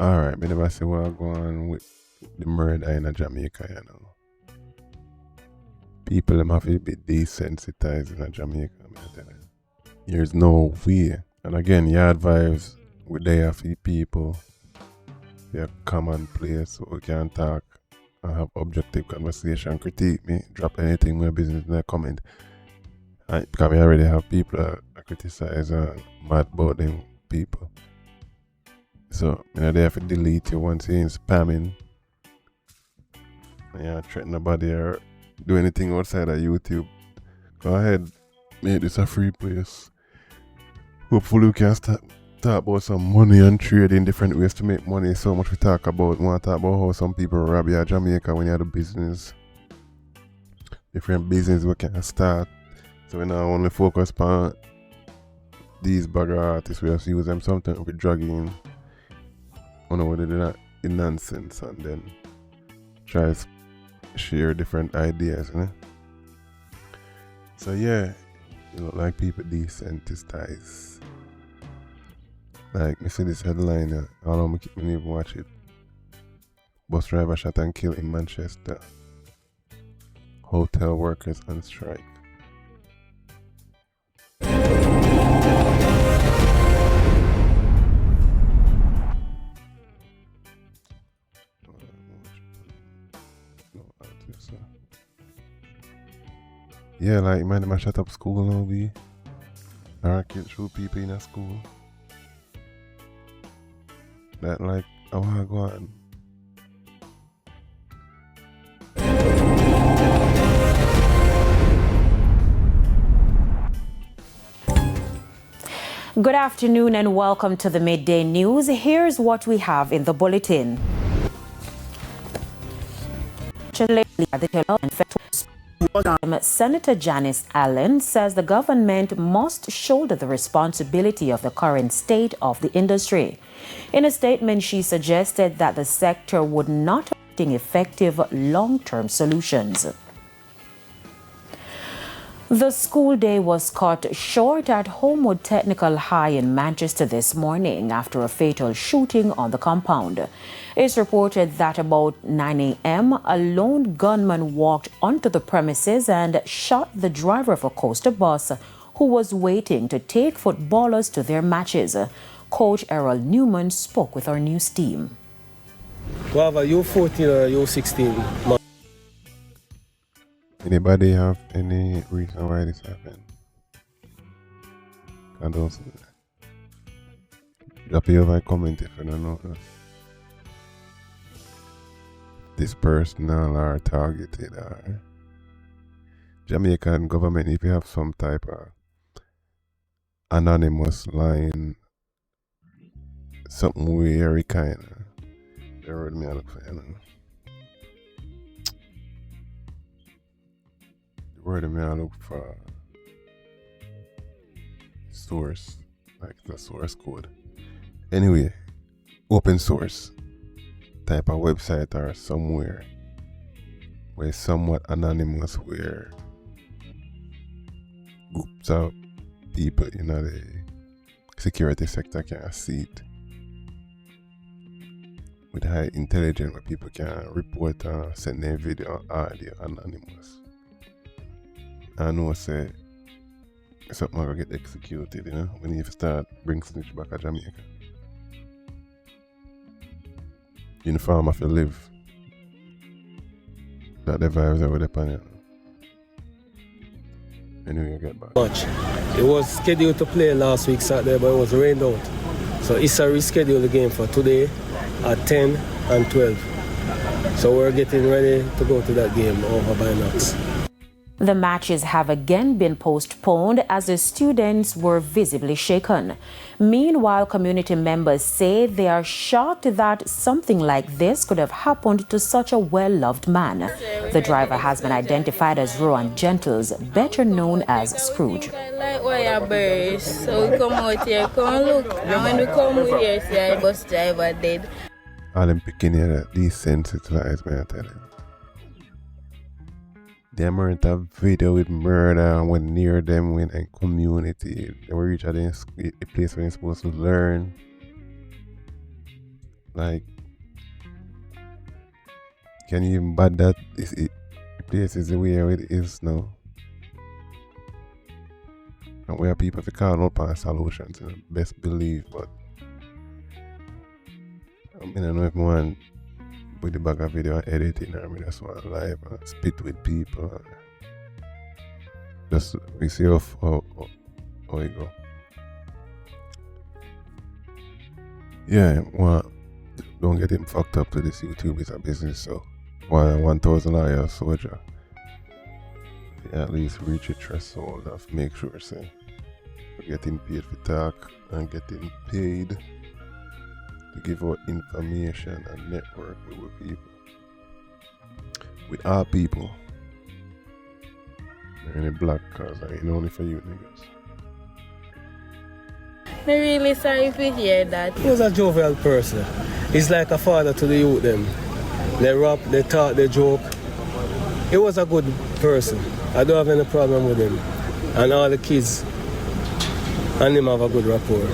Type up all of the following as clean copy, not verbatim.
Alright, me never say what I go on with the murder in Jamaica, you know. People them have to be desensitized in Jamaica, man. I tell you. There's no way. And again, yard vibes with there for people. They're commonplace, so we can talk and have objective conversation, critique me, drop anything in my business in the comment. Because we already have people that criticize and mad about them people. So, they have to delete you once you're in spamming. And you threaten nobody or do anything outside of YouTube. Go ahead, make this a free place. Hopefully we can start talk about some money and trade in different ways to make money. So much we talk about. We want to talk about how some people rob you at Jamaica when you have a business. Different business we can start. So we now only focus on these bagger artists. We have to use them sometimes with drugging. I know what they do that in nonsense and then try to share different ideas, you know? So yeah, you look like people desensitized. Like, me see this headline, I don't know, me even watch it. Bus driver shot and killed in Manchester. Hotel workers on strike. Yeah, like, man shut up school now, be. Or kill shoot people in a school. That like, I wanna go on. Good afternoon and welcome to the Midday News. Here's what we have in the bulletin. Senator Janice Allen says the government must shoulder the responsibility of the current state of the industry. In a statement, she suggested that the sector would not have effective long-term solutions. The school day was cut short at Holmwood Technical High in Manchester this morning after a fatal shooting on the compound. It's reported that about 9 a.m., a lone gunman walked onto the premises and shot the driver of a coaster bus who was waiting to take footballers to their matches. Coach Errol Newman spoke with our news team. We have a U14 or a U16. Anybody have any reason why this happened? I don't see that. Drop your comment if you don't know that. This personal or targeted or Jamaican government, if you have some type of anonymous line, something weird kind of, they wrote me out for, you know. Where do I look for source, like the source code? Anyway, open source type of website or somewhere where it's somewhat anonymous, where groups of people in the security sector can see it with high intelligence, where people can report and send their video or audio anonymous. I know say something gonna get executed, you know, when you start bring snitch back to Jamaica. Uniform if you live. That the vibes over the panel. Anyway, you get back. It was scheduled to play last week Saturday, but it was rained out. So Issa rescheduled the game for today at 10 and 12. So we're getting ready to go to that game over by Knox. The matches have again been postponed as the students were visibly shaken. Meanwhile, community members say they are shocked that something like this could have happened to such a well-loved man. The driver has been identified as Rowan Gentles, better known as Scrooge. Like wire burst, so we come out here, come look, and when we come here, see a bus driver dead. All them picking here, desensitized, man, I tell you. They weren't a video with murder and when near them when in community. They were reach a place where they're supposed to learn. Like, can you even bad that the place is the way it is now? And where people fi call up on solutions, best believe, but I mean, I don't know if I want put the back of video and editing, or I just want live and spit with people. And just we see how it go. Yeah, don't get him fucked up to this. YouTube is a business, so 1,000 hours soldier. At least reach a threshold of make sure say we're getting paid for talk and getting paid to give out information and network with people. With our people. They're in a black cause I ain't only for you niggas. I'm really sorry to hear that. He was a jovial person. He's like a father to the youth them. They rap, they talk, they joke. He was a good person. I don't have any problem with him. And all the kids and him have a good rapport.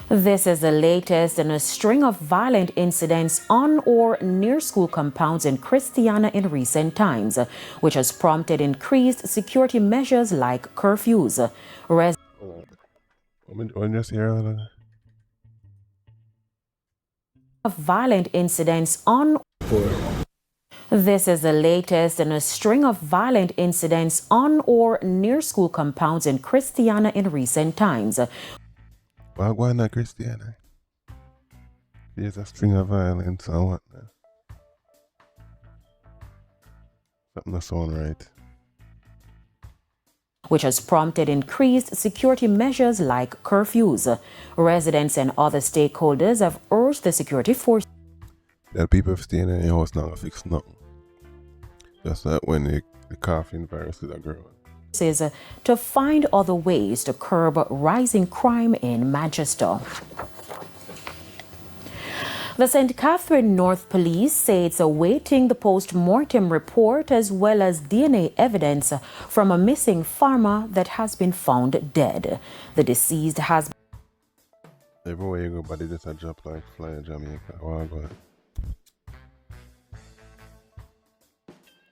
This is the latest in a string of violent incidents on or near school compounds in Christiana in recent times, which has prompted increased security measures like curfews. Violent incidents on. This is the latest in a string of violent incidents on or near school compounds in Christiana in recent times. Why go on Christiana? There's a string of violence and whatnot. Something not sound right. Which has prompted increased security measures like curfews. Residents and other stakeholders have urged the security force that people staying in your house not gonna fix nothing. Just like when the coughing viruses are growing. To find other ways to curb rising crime in Manchester. The St. Catherine North Police say it's awaiting the post-mortem report as well as DNA evidence from a missing farmer that has been found dead. The deceased has... Everywhere you go, but they just a drop like fly in Jamaica. Oh, God.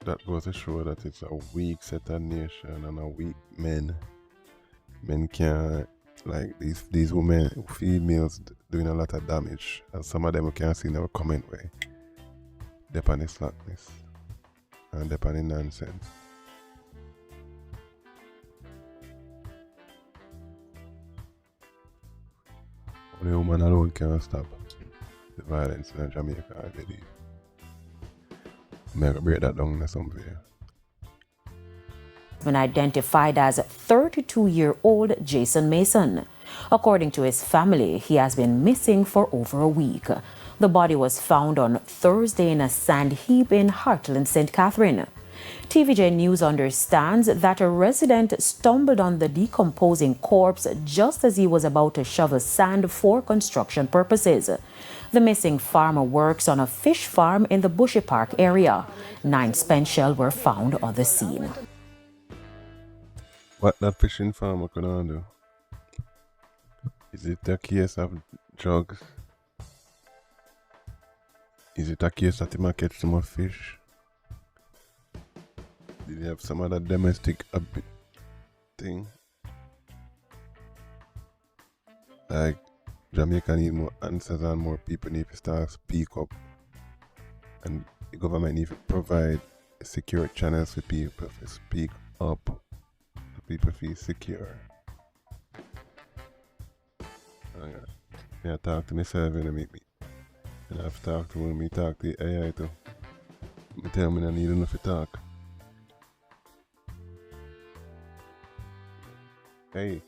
That goes to show that it's a weak set of nation and a weak men. Men can't, like these women, females doing a lot of damage, and some of them we can't see never coming way. They're on the slackness and they're on the nonsense. Only woman alone can stop the violence in Jamaica, I believe. I'm going to break that down somewhere. Been identified as 32-year-old Jason Mason. According to his family, he has been missing for over a week. The body was found on Thursday in a sand heap in Heartland, St. Catherine. TVJ News understands that a resident stumbled on the decomposing corpse just as he was about to shovel sand for construction purposes. The missing farmer works on a fish farm in the Bushy Park area. 9 spent shells were found on the scene. What that fishing farmer gonna do? Is it a case of drugs? Is it a case that he might catch some more fish? Did he have some other domestic thing? Like, Jamaica need more answers and more people need to start speak up. And the government need to provide secure channels for people to speak up. So people feel secure. I talk to myself when I meet me. And I have to talk to when I talk to the AI too. I tell me I need enough to talk. Hey.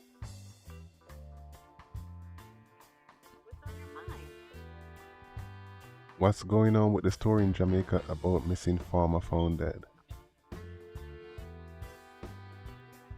What's going on with the story in Jamaica about missing farmer found dead?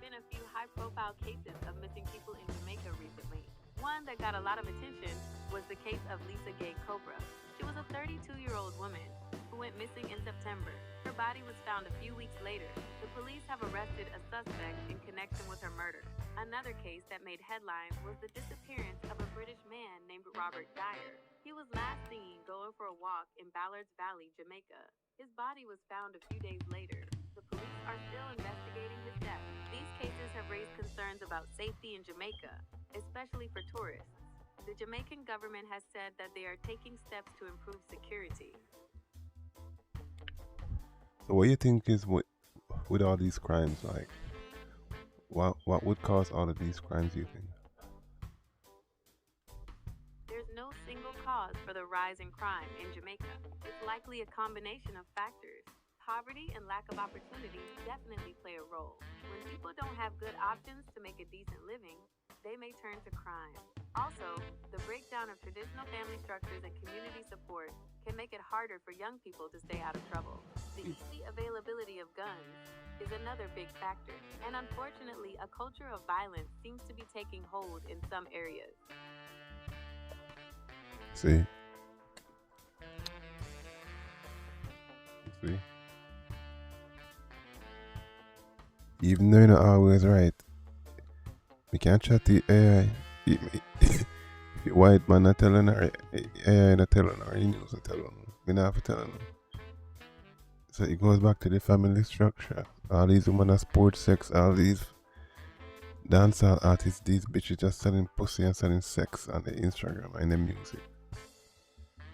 Been a few high-profile cases of missing people in Jamaica recently. One that got a lot of attention was the case of Lisa Gay Cobra. She was a 32-year-old woman who went missing in September. Her body was found a few weeks later. The police have arrested a suspect in connection with her murder. Another case that made headlines was the disappearance of a British man named Robert Dyer. He was last seen going for a walk in Ballard's Valley, Jamaica. His body was found a few days later. The police are still investigating his death. These cases have raised concerns about safety in Jamaica, especially for tourists. The Jamaican government has said that they are taking steps to improve security. So what do you think is with all these crimes, like what would cause all of these crimes, you think? There's no single cause for the rise in crime in Jamaica. It's likely a combination of factors. Poverty and lack of opportunity definitely play a role. When people don't have good options to make a decent living, they may turn to crime. Also, the breakdown of traditional family structures and community support can make it harder for young people to stay out of trouble. The easy availability of guns is another big factor, and unfortunately, a culture of violence seems to be taking hold in some areas. See? Even though you're not always right, we can't chat the AI. If the white man not telling her, AI not telling her, he knows not telling her. We not have to tell her. So it goes back to the family structure. All these women are sports sex, all these dancehall artists, these bitches just selling pussy and selling sex on the Instagram and the music.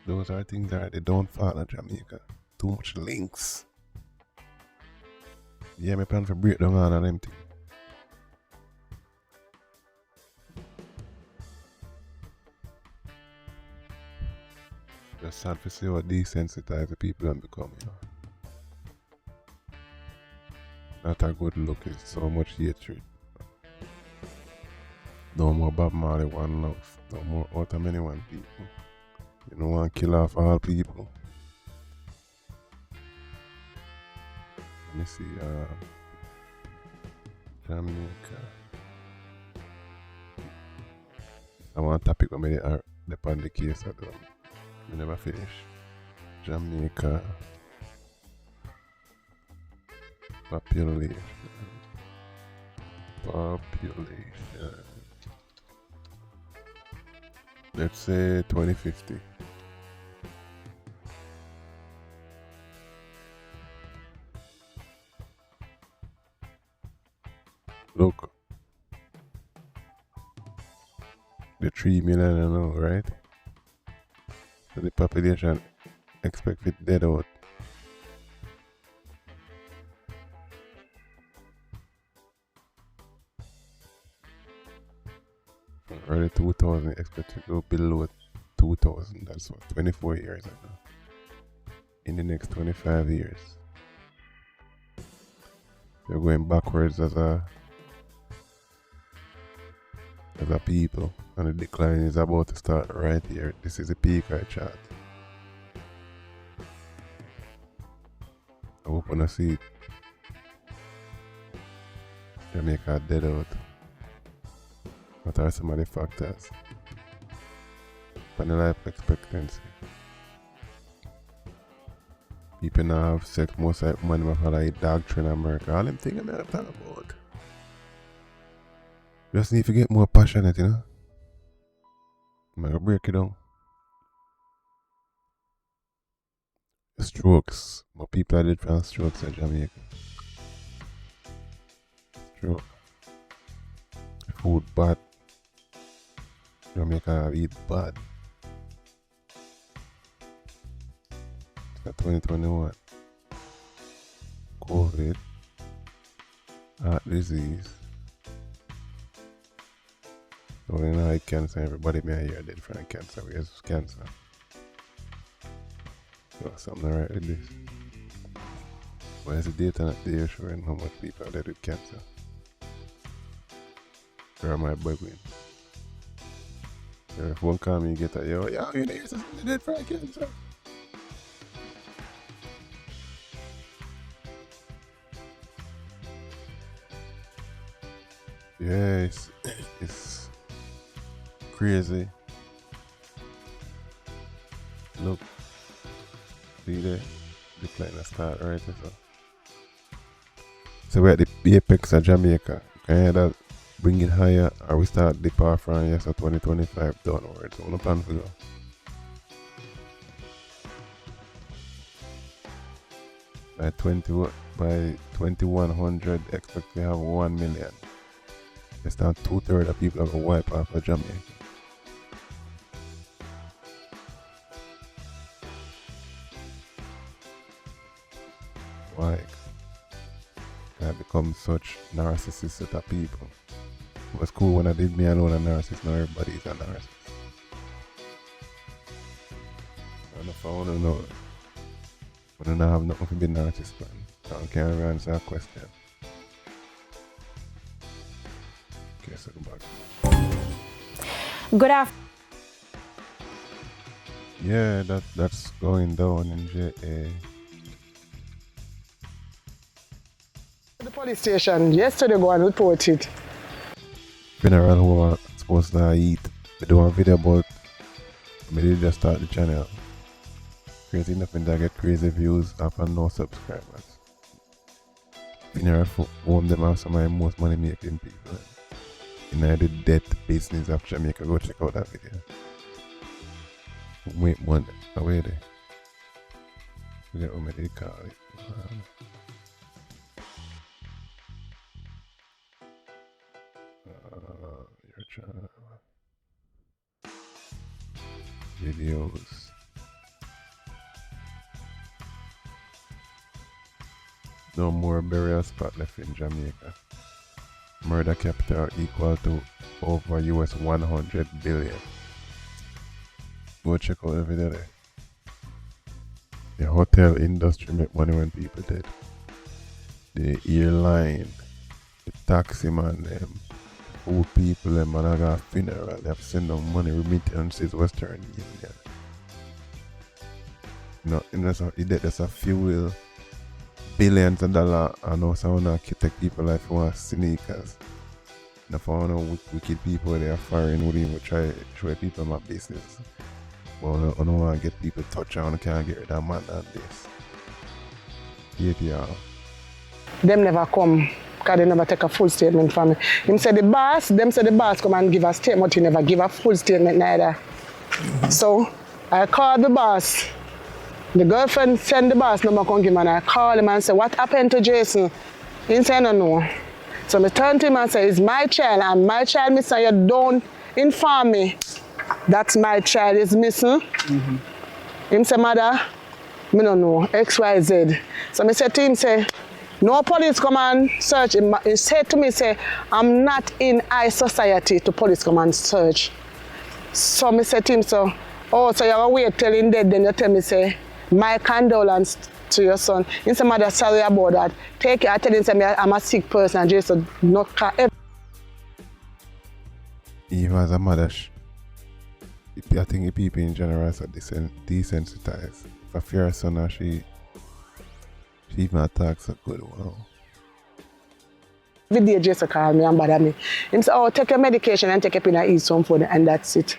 Those are things that they don't fall in Jamaica. Too much links. Yeah, me plan for break down all of them things. Just sad to see how desensitized the people have become, you know. Not a good look, it's so much hatred. No more Bob Marley, one love. No more out of many one people. You don't want to kill off all people. Let me see, Jamaica. I want a topic when they are upon the case I don't. We never finish. Jamaica. Population. Let's say 2050. Look, the 3 million I know, right? So the population expect it dead out. From early 2000, expect to go below 2000. That's what, 24 years ago. In the next 25 years. We're going backwards as a people, and the decline is about to start right here. This is the peak I chart. I hope when I see it, Jamaica dead out. What are some of the factors? For the life expectancy. People now have sex, most like money have like doctrine in America. All them things I'm talking about. Just need to get more passionate, you know. I'm gonna break it down. Strokes. More people are dead from strokes in Jamaica. Stroke. Food bad. Jamaica eat bad. It's 2021. COVID. Heart disease. So you know, cancer, everybody may hear dead from cancer. We have cancer. So something right with this. Why is the data not there showing how much people are dead with cancer? Where am I bugging? If one call me, you get that, yo, you know, you're dead from cancer. Yeah, it's crazy. Look, see there, the plane to start already. So we're at the apex of Jamaica. Can you either bring it higher or we start dip off from yes or 2025 downwards? So no plan for go. By 2100 expect to have 1 million. It's now 2/3 of people are gonna wipe off of Jamaica. Why? I become such narcissist set of people. It was cool when I did me alone a narcissist, now everybody is a narcissist. And if I wanna know, I don't have nothing to be narcissist, man. I can't answer that question. Okay, so go back. Good afternoon. Yeah, that's going down in JA. The police station yesterday go and report it. Funeral who are supposed to eat. We do a video about me did just start the channel. Crazy enough and I get crazy views after no subscribers. Funeral home them have some of the most money making people. In the death business of Jamaica. Go check out that video. Wait one away there. Forget what they call it. Your channel. Videos. No more burial spot left in Jamaica. Murder capital equal to over US 100 billion. Go check out the video there. The hotel industry make money when people dead. The airline, the taxi man them, old people them, and I got a funeral, they have to send them money, remittances, Western Union. No, that's a fuel billions of dollars. I know some of take people like for sneakers. And if I want wicked people they are foreign would even try to show people my business. But I don't want to get people touch on, I can't get rid of man and this. Yeah. Them never come because they never take a full statement from me. Them say the boss come and give a statement, he never give a full statement neither. So I called the boss. The girlfriend send the boss number come give him and I call him and say, what happened to Jason? He said no. So I turn to him and say, it's my child and my child missing. You don't inform me that my child is missing. Him say, mother, I don't know, XYZ. So I said to him, say, no police come and search. He said to me, say, I'm not in high society to police come and search. So I said to him, so you have to wait till he's dead, then you tell me, say, my condolence to your son. He said, mother, sorry about that. Take it, I tell him, say, I'm a sick person, and just not ever. Even as a mother, I think the people in general are desensitized. If I fear her son, she even attacks a good one. Every day, Jason call me and bother me. He said, take your medication and take a pin and eat some food, and that's it.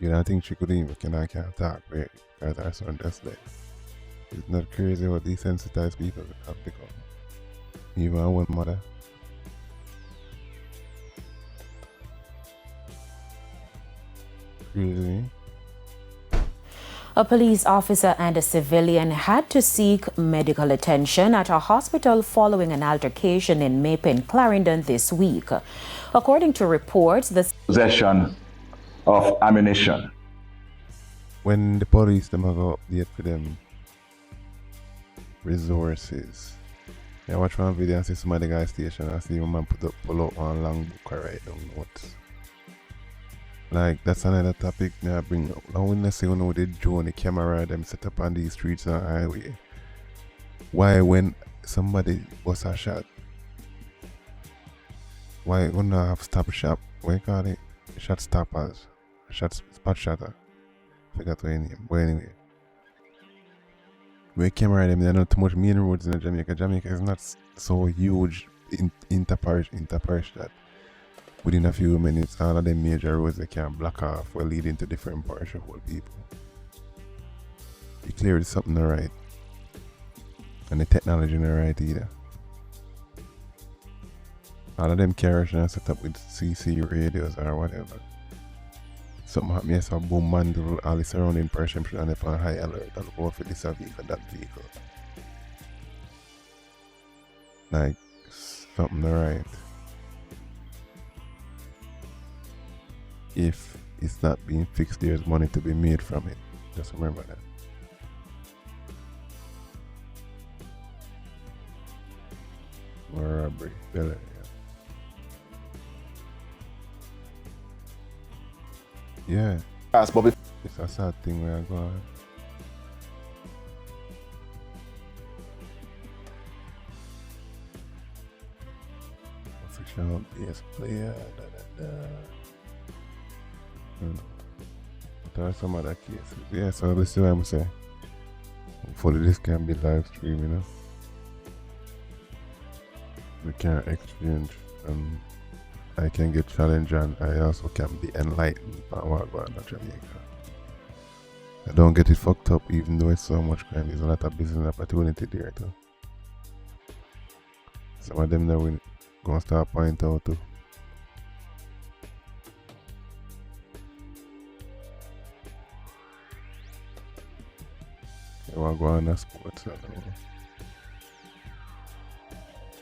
You don't think she could even can't talk because her son just dead. It's not crazy what desensitized people have become. Even one mother. Crazy. A police officer and a civilian had to seek medical attention at a hospital following an altercation in Maypen, Clarendon this week. According to reports, the possession of ammunition. When the police them go update for them resources. I watch one video and see some of the gas station and see one man pull out one long book and write down notes. Like that's another topic that I bring up. Now when they say you know the drone, the camera them set up on these streets and highway. Why when somebody was a shot? Why when I have stop shop? What you call it? Shot stoppers. Spot shatter. Forgot what name. But anyway. When camera them, there are not too much main roads in Jamaica. Jamaica is not so huge interparish that within a few minutes all of them major roads they can block off or lead into different parishes of people. you clearly something not right. And the technology not right either. All of them carriers are set up with CC radios or whatever. Something happen, yes, a boom mandle, all the surrounding perception and if on high alert and go for this vehicle, that vehicle. Like something not right. If it's not being fixed, there's money to be made from it. Just remember that. More robbery, better, yeah. It's a sad thing where I go on. Official bass player, What are some other cases? Yeah, so this is what I'm saying. Hopefully this can be live stream, you know. We can exchange and I can get challenged and I also can be enlightened about what going on in Jamaica. I don't get it fucked up even though it's so much crime. There's a lot of business opportunity there too. Some of them that we gonna start pointing out too. I want to go on a sports. I don't know.